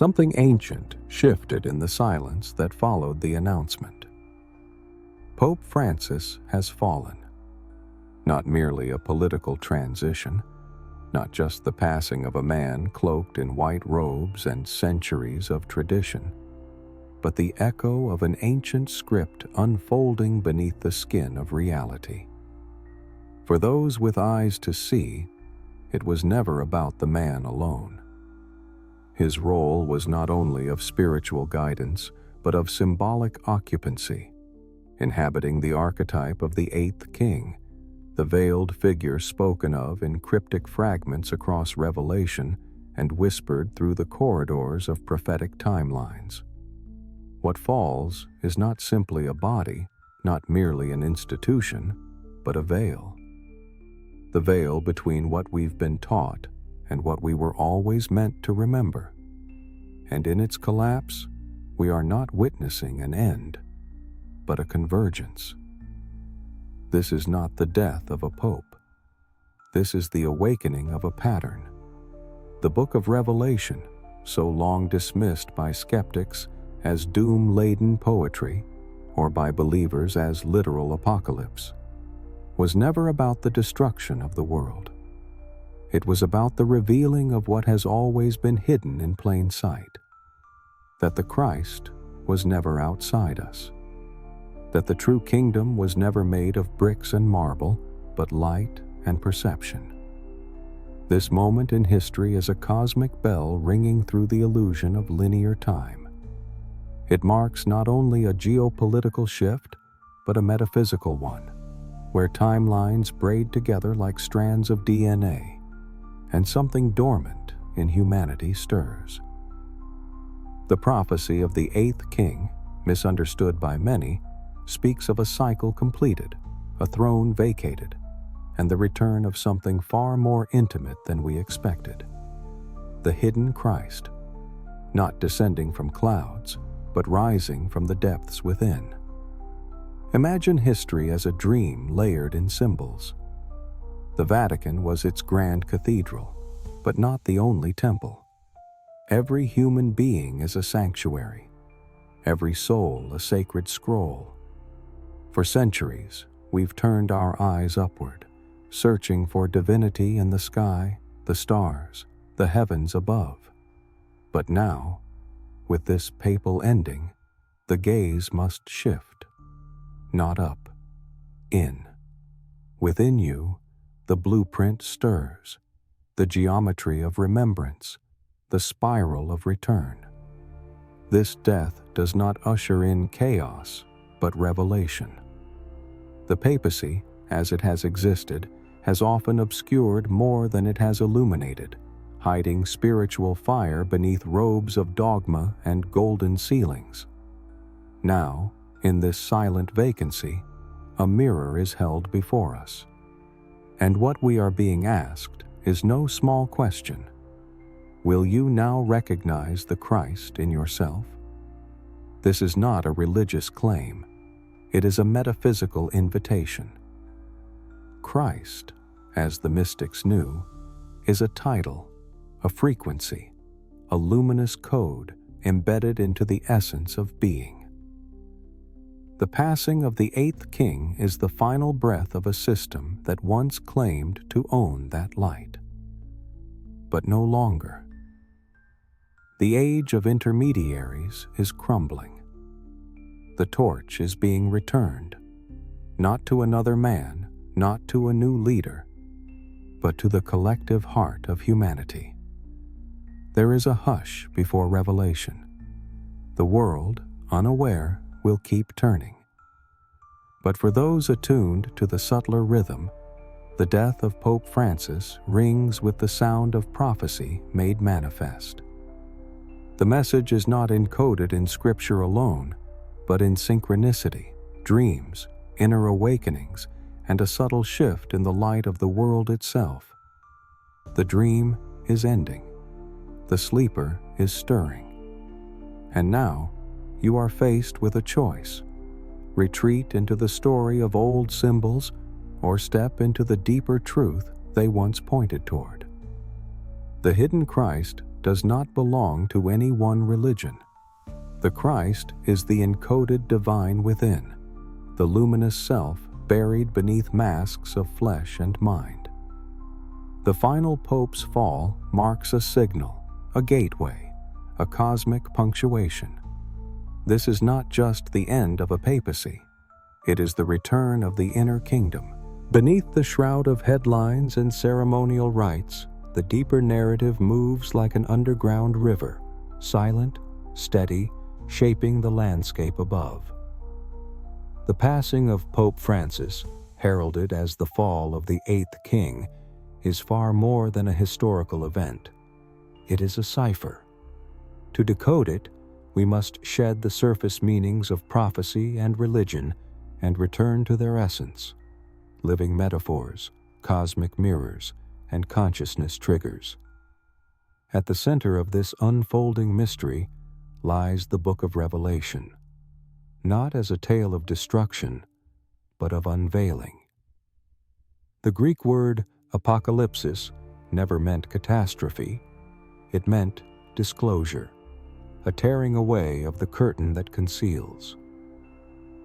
Something ancient shifted in the silence that followed the announcement. Pope Francis has fallen. Not merely a political transition, not just the passing of a man cloaked in white robes and centuries of tradition, but the echo of an ancient script unfolding beneath the skin of reality. For those with eyes to see, it was never about the man alone. His role was not only of spiritual guidance, but of symbolic occupancy, inhabiting the archetype of the eighth king, the veiled figure spoken of in cryptic fragments across Revelation and whispered through the corridors of prophetic timelines. What falls is not simply a body, not merely an institution, but a veil. The veil between what we've been taught and what we were always meant to remember. And in its collapse, we are not witnessing an end, but a convergence. This is not the death of a pope. This is the awakening of a pattern. The book of Revelation, so long dismissed by skeptics as doom-laden poetry, or by believers as literal apocalypse, was never about the destruction of the world. It was about the revealing of what has always been hidden in plain sight, that the Christ was never outside us, that the true kingdom was never made of bricks and marble, but light and perception. This moment in history is a cosmic bell ringing through the illusion of linear time. It marks not only a geopolitical shift, but a metaphysical one, where timelines braid together like strands of DNA, and something dormant in humanity stirs. The prophecy of the eighth king, misunderstood by many, speaks of a cycle completed, a throne vacated, and the return of something far more intimate than we expected. The hidden Christ, not descending from clouds, but rising from the depths within. Imagine history as a dream layered in symbols. The Vatican was its grand cathedral, but not the only temple. Every human being is a sanctuary, every soul a sacred scroll. For centuries, we've turned our eyes upward, searching for divinity in the sky, the stars, the heavens above. But now, with this papal ending, the gaze must shift. Not up, in. Within you, the blueprint stirs, the geometry of remembrance, the spiral of return. This death does not usher in chaos, but revelation. The papacy, as it has existed, has often obscured more than it has illuminated, hiding spiritual fire beneath robes of dogma and golden ceilings. Now, in this silent vacancy, a mirror is held before us. And what we are being asked is no small question. Will you now recognize the Christ in yourself? This is not a religious claim. It is a metaphysical invitation. Christ, as the mystics knew, is a title, a frequency, a luminous code embedded into the essence of being. The passing of the eighth king is the final breath of a system that once claimed to own that light. But no longer. The age of intermediaries is crumbling. The torch is being returned, not to another man, not to a new leader, but to the collective heart of humanity. There is a hush before revelation. The world, unaware, will keep turning. But for those attuned to the subtler rhythm, the death of Pope Francis rings with the sound of prophecy made manifest. The message is not encoded in Scripture alone, but in synchronicity, dreams, inner awakenings, and a subtle shift in the light of the world itself. The dream is ending. The sleeper is stirring. And now, you are faced with a choice. Retreat into the story of old symbols or step into the deeper truth they once pointed toward. The hidden Christ does not belong to any one religion. The Christ is the encoded divine within, the luminous self buried beneath masks of flesh and mind. The final Pope's fall marks a signal, a gateway, a cosmic punctuation. This is not just the end of a papacy. It is the return of the inner kingdom. Beneath the shroud of headlines and ceremonial rites, the deeper narrative moves like an underground river, silent, steady, shaping the landscape above. The passing of Pope Francis, heralded as the fall of the eighth king, is far more than a historical event. It is a cipher. To decode it, we must shed the surface meanings of prophecy and religion and return to their essence, living metaphors, cosmic mirrors, and consciousness triggers. At the center of this unfolding mystery lies the Book of Revelation, not as a tale of destruction, but of unveiling. The Greek word apocalypsis never meant catastrophe. It meant disclosure, a tearing away of the curtain that conceals.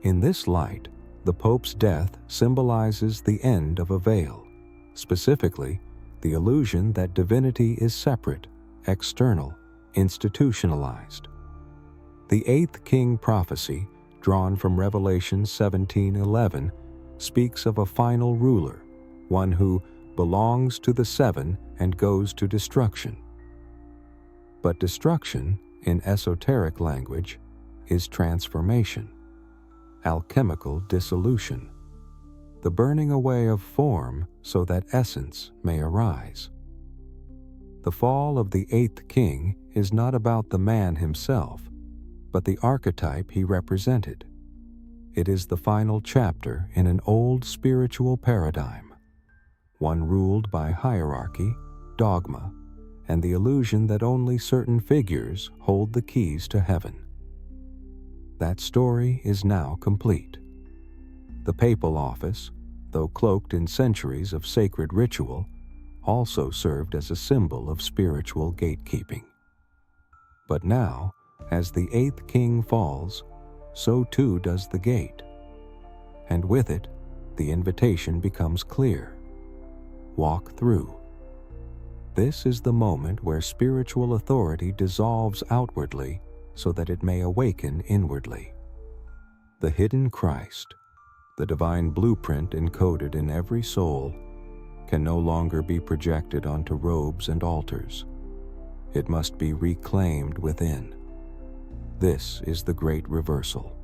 In this light, the Pope's death symbolizes the end of a veil, specifically the illusion that divinity is separate, external, institutionalized. The eighth king prophecy, drawn from Revelation 17:11, speaks of a final ruler, one who belongs to the seven and goes to destruction. But destruction, in esoteric language, is transformation, alchemical dissolution, the burning away of form so that essence may arise. The fall of the eighth king is not about the man himself, but the archetype he represented. It is the final chapter in an old spiritual paradigm, one ruled by hierarchy, dogma, and the illusion that only certain figures hold the keys to heaven. That story is now complete. The papal office, though cloaked in centuries of sacred ritual, also served as a symbol of spiritual gatekeeping. But now, as the eighth king falls, so too does the gate. And with it, the invitation becomes clear. Walk through. This is the moment where spiritual authority dissolves outwardly so that it may awaken inwardly. The hidden Christ, the divine blueprint encoded in every soul, can no longer be projected onto robes and altars. It must be reclaimed within. This is the great reversal.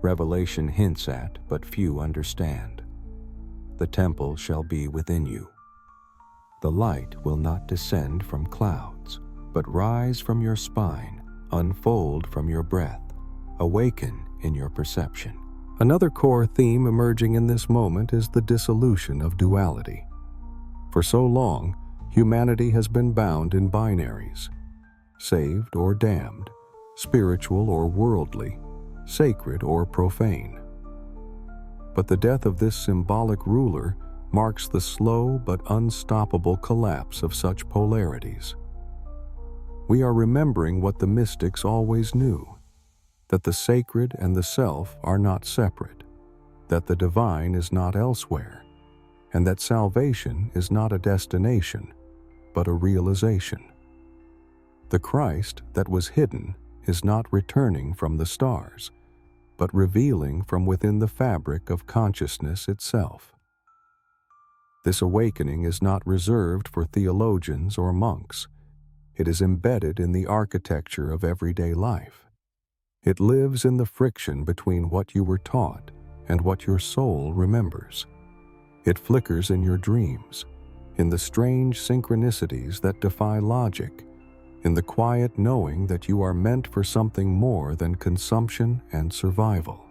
Revelation hints at, but few understand. The temple shall be within you. The light will not descend from clouds, but rise from your spine, unfold from your breath, awaken in your perception. Another core theme emerging in this moment is the dissolution of duality. For so long, humanity has been bound in binaries, saved or damned, spiritual or worldly, sacred or profane. But the death of this symbolic ruler marks the slow but unstoppable collapse of such polarities. We are remembering what the mystics always knew, that the sacred and the self are not separate, that the divine is not elsewhere, and that salvation is not a destination, but a realization. The Christ that was hidden is not returning from the stars, but revealing from within the fabric of consciousness itself. This awakening is not reserved for theologians or monks. It is embedded in the architecture of everyday life. It lives in the friction between what you were taught and what your soul remembers. It flickers in your dreams, in the strange synchronicities that defy logic, in the quiet knowing that you are meant for something more than consumption and survival.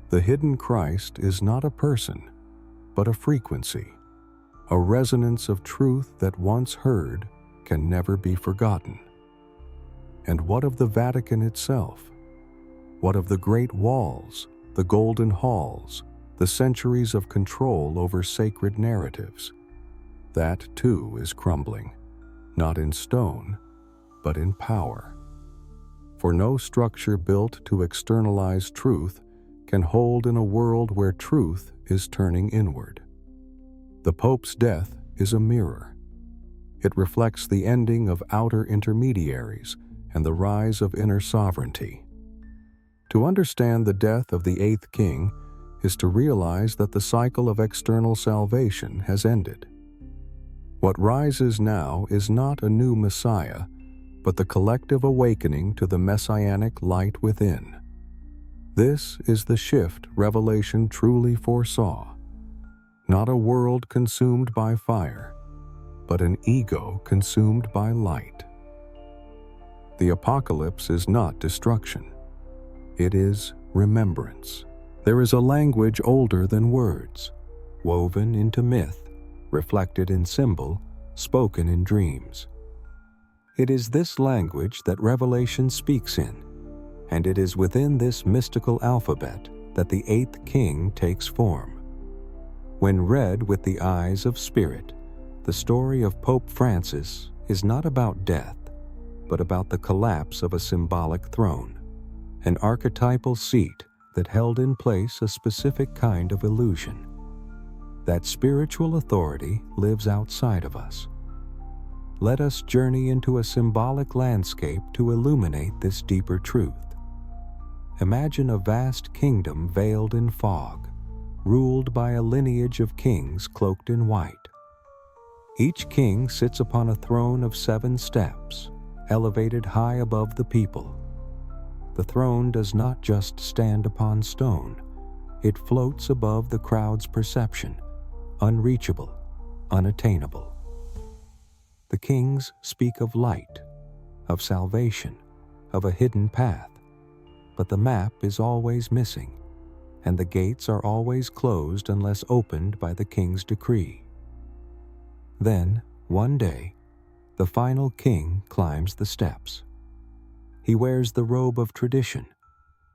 The hidden Christ is not a person, but a frequency, a resonance of truth that once heard can never be forgotten. And what of the Vatican itself? What of the great walls, the golden halls, the centuries of control over sacred narratives? That too is crumbling. not in stone, but in power. For no structure built to externalize truth can hold in a world where truth is turning inward. The Pope's death is a mirror. It reflects the ending of outer intermediaries and the rise of inner sovereignty. To understand the death of the eighth king is to realize that the cycle of external salvation has ended. What rises now is not a new Messiah, but the collective awakening to the messianic light within. This is the shift Revelation truly foresaw. Not a world consumed by fire, but an ego consumed by light. The apocalypse is not destruction. It is remembrance. There is a language older than words, woven into myth, reflected in symbol, spoken in dreams. It is this language that Revelation speaks in, and it is within this mystical alphabet that the eighth king takes form. When read with the eyes of spirit, the story of Pope Francis is not about death, but about the collapse of a symbolic throne, an archetypal seat that held in place a specific kind of illusion. That spiritual authority lives outside of us. Let us journey into a symbolic landscape to illuminate this deeper truth. Imagine a vast kingdom veiled in fog, ruled by a lineage of kings cloaked in white. Each king sits upon a throne of 7 steps, elevated high above the people. The throne does not just stand upon stone, it floats above the crowd's perception, unreachable, unattainable. The kings speak of light, of salvation, of a hidden path, but the map is always missing, and the gates are always closed unless opened by the king's decree. Then, one day, the final king climbs the steps. He wears the robe of tradition,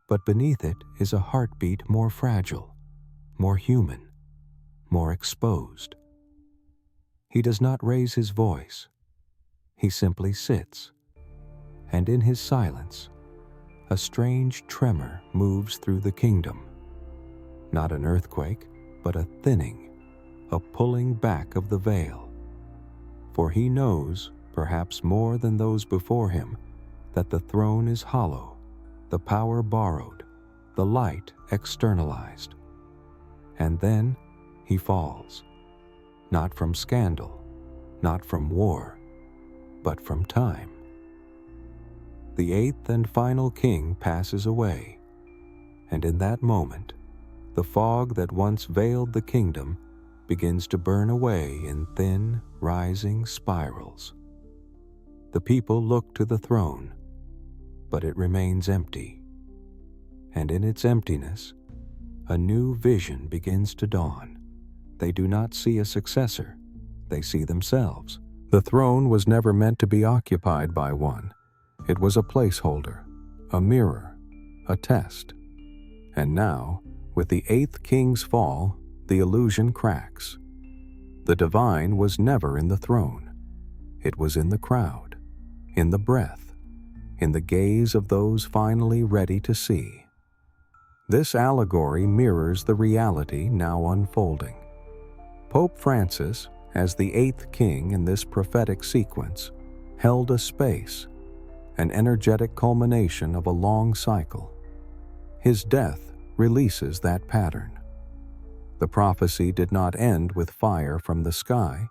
but beneath it is a heartbeat more fragile, more human, more exposed. He does not raise his voice. He simply sits, and in his silence, a strange tremor moves through the kingdom. Not an earthquake, but a thinning, a pulling back of the veil. For he knows, perhaps more than those before him, that the throne is hollow, the power borrowed, the light externalized. And then he falls, not from scandal, not from war, but from time. The eighth and final king passes away, and in that moment, the fog that once veiled the kingdom begins to burn away in thin, rising spirals. The people look to the throne, but it remains empty. And in its emptiness, a new vision begins to dawn. They do not see a successor, they see themselves. The throne was never meant to be occupied by one. It was a placeholder, a mirror, a test. And now, with the eighth king's fall, the illusion cracks. The divine was never in the throne. It was in the crowd, in the breath, in the gaze of those finally ready to see. This allegory mirrors the reality now unfolding. Pope Francis, as the eighth king in this prophetic sequence, held a space, an energetic culmination of a long cycle. His death releases that pattern. The prophecy did not end with fire from the sky,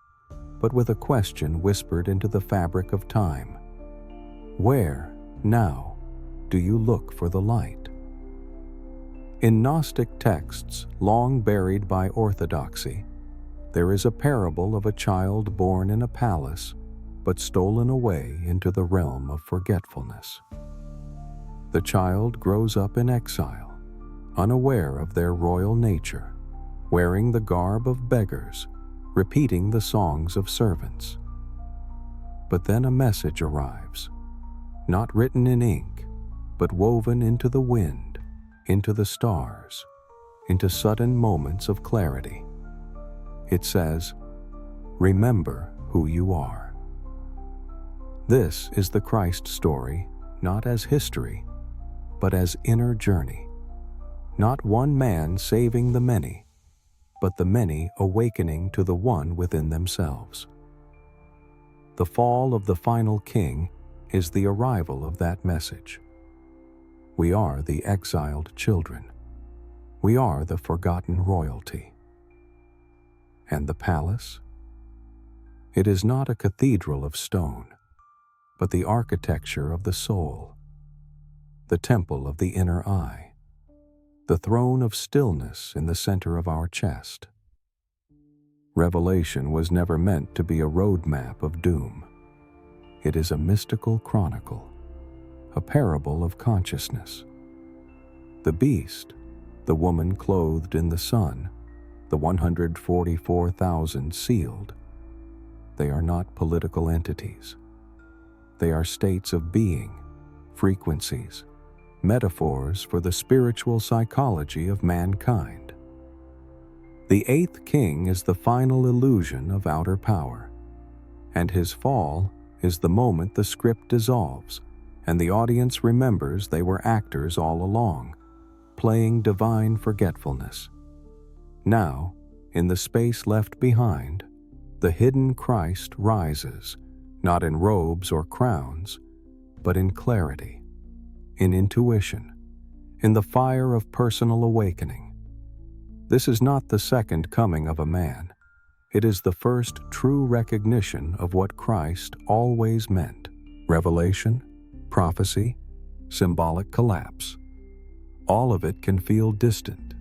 but with a question whispered into the fabric of time. Where, now, do you look for the light? In Gnostic texts, long buried by orthodoxy, there is a parable of a child born in a palace, but stolen away into the realm of forgetfulness. The child grows up in exile, unaware of their royal nature, wearing the garb of beggars, repeating the songs of servants. But then a message arrives, not written in ink, but woven into the wind, into the stars, into sudden moments of clarity. It says, "Remember who you are." This is the Christ story, not as history, but as inner journey. Not one man saving the many, but the many awakening to the one within themselves. The fall of the final king is the arrival of that message. We are the exiled children. We are the forgotten royalty. And the palace? It is not a cathedral of stone, but the architecture of the soul, the temple of the inner eye, the throne of stillness in the center of our chest. Revelation was never meant to be a roadmap of doom. It is a mystical chronicle, a parable of consciousness. The beast, the woman clothed in the sun, the 144,000 sealed, they are not political entities. They are states of being, frequencies, metaphors for the spiritual psychology of mankind. The eighth king is the final illusion of outer power, and his fall is the moment the script dissolves and the audience remembers they were actors all along, playing divine forgetfulness. Now, in the space left behind, the hidden Christ rises, not in robes or crowns, but in clarity, in intuition, in the fire of personal awakening. This is not the second coming of a man. It is the first true recognition of what Christ always meant. Revelation, prophecy, symbolic collapse. All of it can feel distant,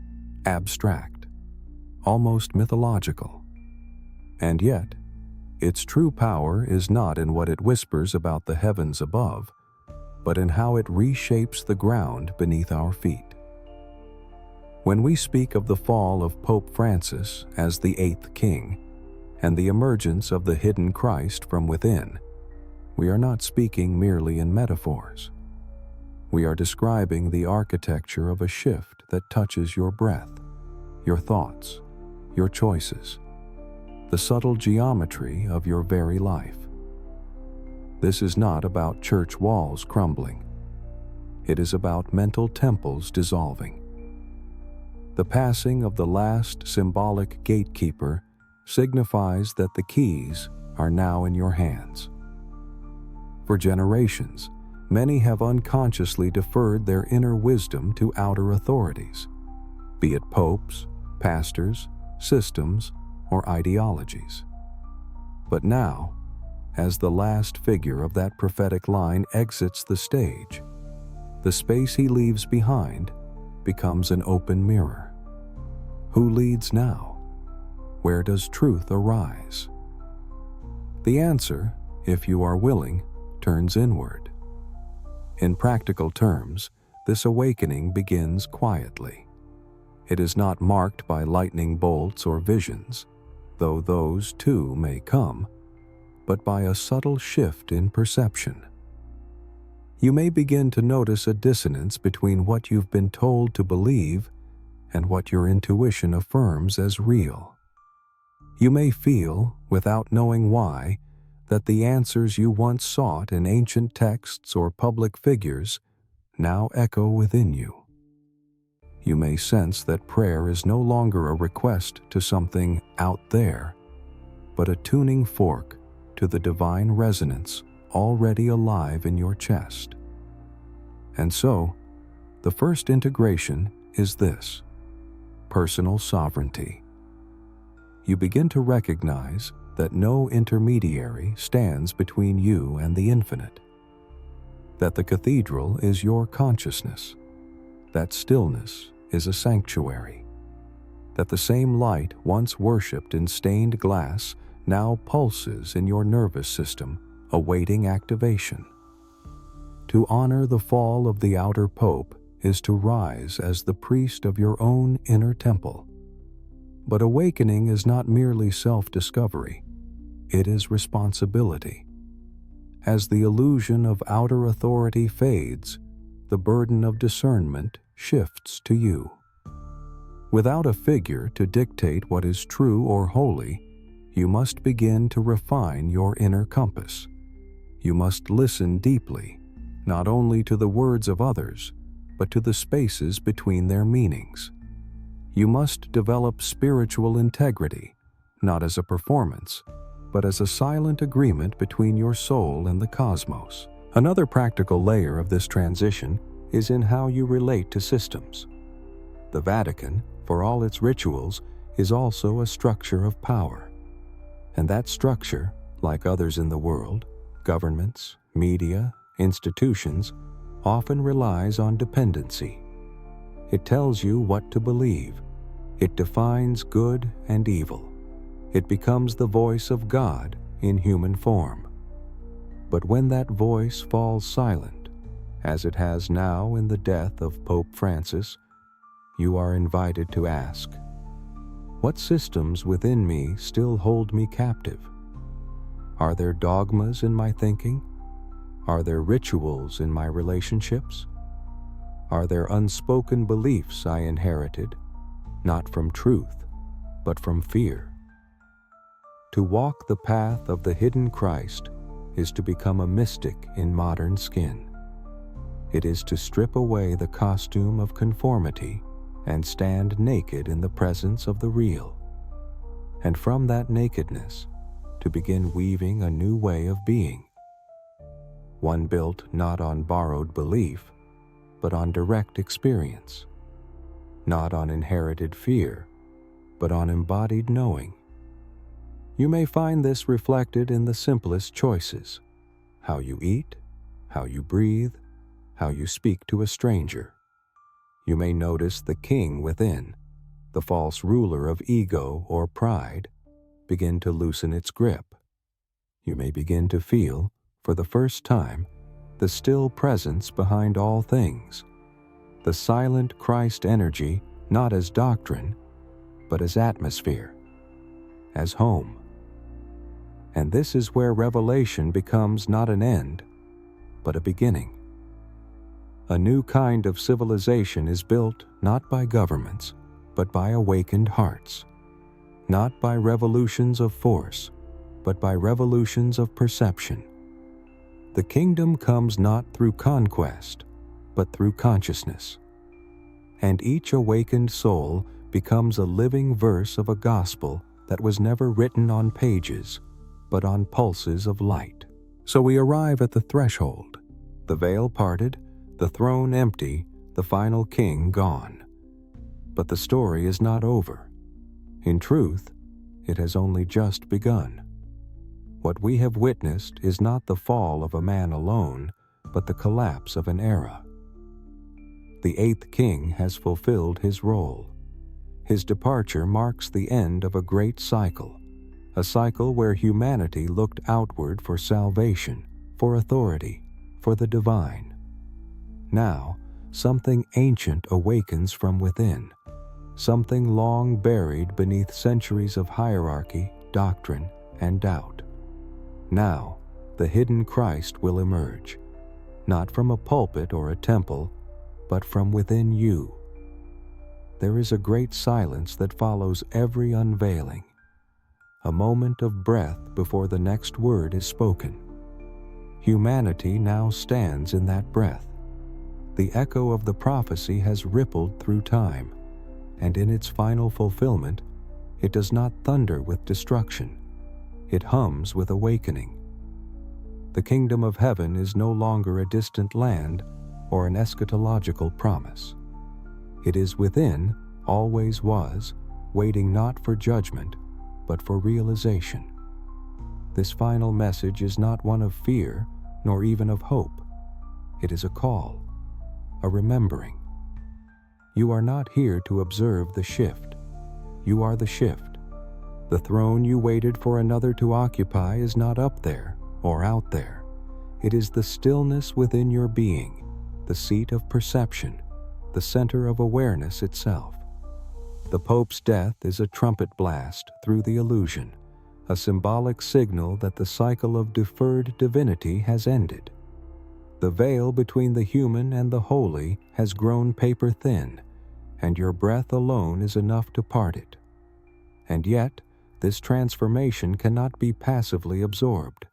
abstract, almost mythological. And yet, its true power is not in what it whispers about the heavens above, but in how it reshapes the ground beneath our feet. When we speak of the fall of Pope Francis as the eighth king, and the emergence of the hidden Christ from within, we are not speaking merely in metaphors. We are describing the architecture of a shift that touches your breath, your thoughts, your choices, the subtle geometry of your very life. This is not about church walls crumbling. It is about mental temples dissolving. The passing of the last symbolic gatekeeper signifies that the keys are now in your hands. For generations, many have unconsciously deferred their inner wisdom to outer authorities, be it popes, pastors, systems, or ideologies. But now, as the last figure of that prophetic line exits the stage, the space he leaves behind becomes an open mirror. Who leads now? Where does truth arise? The answer, if you are willing, turns inward. In practical terms, this awakening begins quietly. It is not marked by lightning bolts or visions, though those too may come, but by a subtle shift in perception. You may begin to notice a dissonance between what you've been told to believe and what your intuition affirms as real. You may feel, without knowing why, that the answers you once sought in ancient texts or public figures now echo within you. You may sense that prayer is no longer a request to something out there, but a tuning fork to the divine resonance already alive in your chest. And so, the first integration is this: personal sovereignty. You begin to recognize that no intermediary stands between you and the infinite, that the cathedral is your consciousness, that stillness is a sanctuary, that the same light once worshipped in stained glass now pulses in your nervous system, awaiting activation. To honor the fall of the outer pope is to rise as the priest of your own inner temple. But awakening is not merely self-discovery, it is responsibility. As the illusion of outer authority fades, the burden of discernment shifts to you. Without a figure to dictate what is true or holy, you must begin to refine your inner compass. You must listen deeply, not only to the words of others, but to the spaces between their meanings. You must develop spiritual integrity, not as a performance, but as a silent agreement between your soul and the cosmos. Another practical layer of this transition is in how you relate to systems. The Vatican, for all its rituals, is also a structure of power. And that structure, like others in the world, governments, media, institutions, often relies on dependency. It tells you what to believe. It defines good and evil. It becomes the voice of God in human form. But when that voice falls silent, as it has now in the death of Pope Francis, you are invited to ask, what systems within me still hold me captive? Are there dogmas in my thinking? Are there rituals in my relationships? Are there unspoken beliefs I inherited, not from truth, but from fear? To walk the path of the hidden Christ is to become a mystic in modern skin. It is to strip away the costume of conformity and stand naked in the presence of the real. And from that nakedness, to begin weaving a new way of being. One built not on borrowed belief, but on direct experience. Not on inherited fear, but on embodied knowing. You may find this reflected in the simplest choices: how you eat, how you breathe, how you speak to a stranger. You may notice the king within, the false ruler of ego or pride, begin to loosen its grip. You may begin to feel, for the first time, the still presence behind all things, the silent Christ energy not as doctrine, but as atmosphere, as home. And this is where revelation becomes not an end, but a beginning. A new kind of civilization is built not by governments, but by awakened hearts, not by revolutions of force, but by revolutions of perception. The kingdom comes not through conquest, but through consciousness. And each awakened soul becomes a living verse of a gospel that was never written on pages, but on pulses of light. So we arrive at the threshold, the veil parted, the throne empty, the final king gone. But the story is not over. In truth, it has only just begun. What we have witnessed is not the fall of a man alone, but the collapse of an era. The eighth king has fulfilled his role. His departure marks the end of a great cycle, a cycle where humanity looked outward for salvation, for authority, for the divine. Now, something ancient awakens from within, something long buried beneath centuries of hierarchy, doctrine, and doubt. Now, the hidden Christ will emerge, not from a pulpit or a temple, but from within you. There is a great silence that follows every unveiling, a moment of breath before the next word is spoken. Humanity now stands in that breath. The echo of the prophecy has rippled through time, and in its final fulfillment, it does not thunder with destruction. It hums with awakening. The kingdom of heaven is no longer a distant land or an eschatological promise. It is within, always was, waiting not for judgment, but for realization. This final message is not one of fear, nor even of hope. It is a call, a remembering. You are not here to observe the shift. You are the shift. The throne you waited for another to occupy is not up there or out there. It is the stillness within your being, the seat of perception, the center of awareness itself. The Pope's death is a trumpet blast through the illusion, a symbolic signal that the cycle of deferred divinity has ended. The veil between the human and the holy has grown paper thin, and your breath alone is enough to part it. And yet, this transformation cannot be passively absorbed.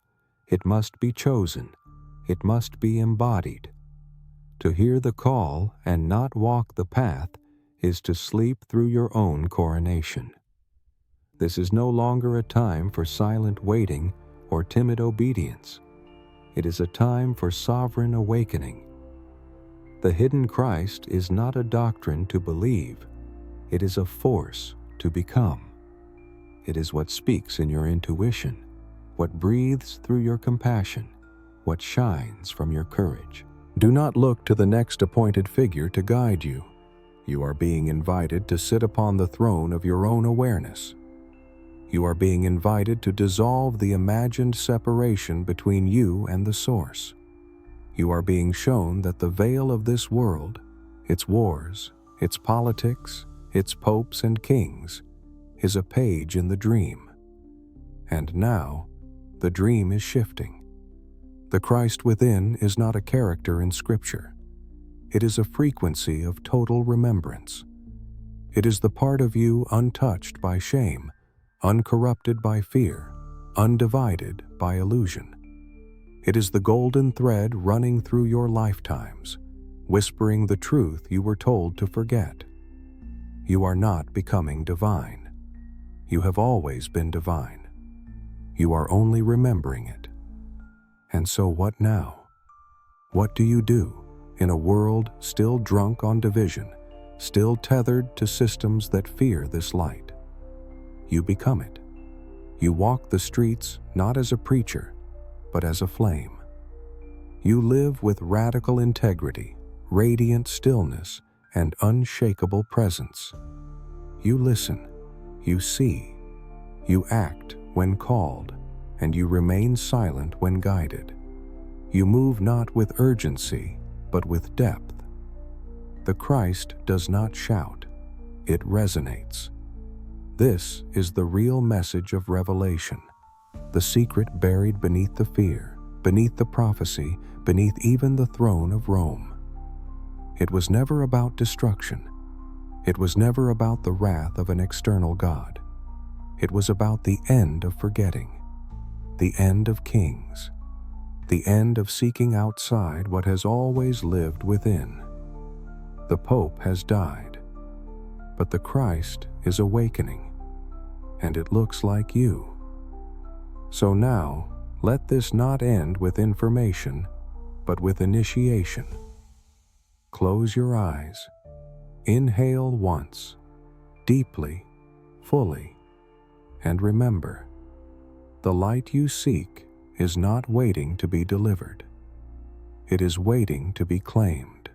It must be chosen. It must be embodied. To hear the call and not walk the path is to sleep through your own coronation. This is no longer a time for silent waiting or timid obedience. It is a time for sovereign awakening. The hidden Christ is not a doctrine to believe. It is a force to become. It is what speaks in your intuition, what breathes through your compassion, what shines from your courage. Do not look to the next appointed figure to guide you. You are being invited to sit upon the throne of your own awareness. You are being invited to dissolve the imagined separation between you and the Source. You are being shown that the veil of this world, its wars, its politics, its popes and kings, is a page in the dream. And now, the dream is shifting. The Christ within is not a character in Scripture. It is a frequency of total remembrance. It is the part of you untouched by shame, uncorrupted by fear, undivided by illusion. It is the golden thread running through your lifetimes, whispering the truth you were told to forget. You are not becoming divine. You have always been divine. You are only remembering it. And so what now? What do you do in a world still drunk on division, still tethered to systems that fear this light? You become it. You walk the streets not as a preacher, but as a flame. You live with radical integrity, radiant stillness, and unshakable presence. You listen, you see, you act when called, and you remain silent when guided. You move not with urgency, but with depth. The Christ does not shout, it resonates. This is the real message of revelation, the secret buried beneath the fear, beneath the prophecy, beneath even the throne of Rome. It was never about destruction. It was never about the wrath of an external God. It was about the end of forgetting, the end of kings, the end of seeking outside what has always lived within. The Pope has died, but the Christ is awakening, and it looks like you. So now, let this not end with information, but with initiation. Close your eyes. Inhale once, deeply, fully, and remember, the light you seek is not waiting to be delivered. It is waiting to be claimed.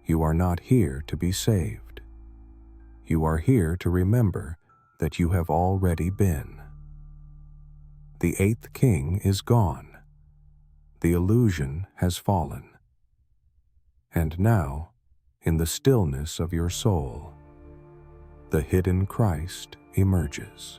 You are not here to be saved. You are here to remember that you have already been. The eighth king is gone. The illusion has fallen. And now, in the stillness of your soul, the hidden Christ emerges.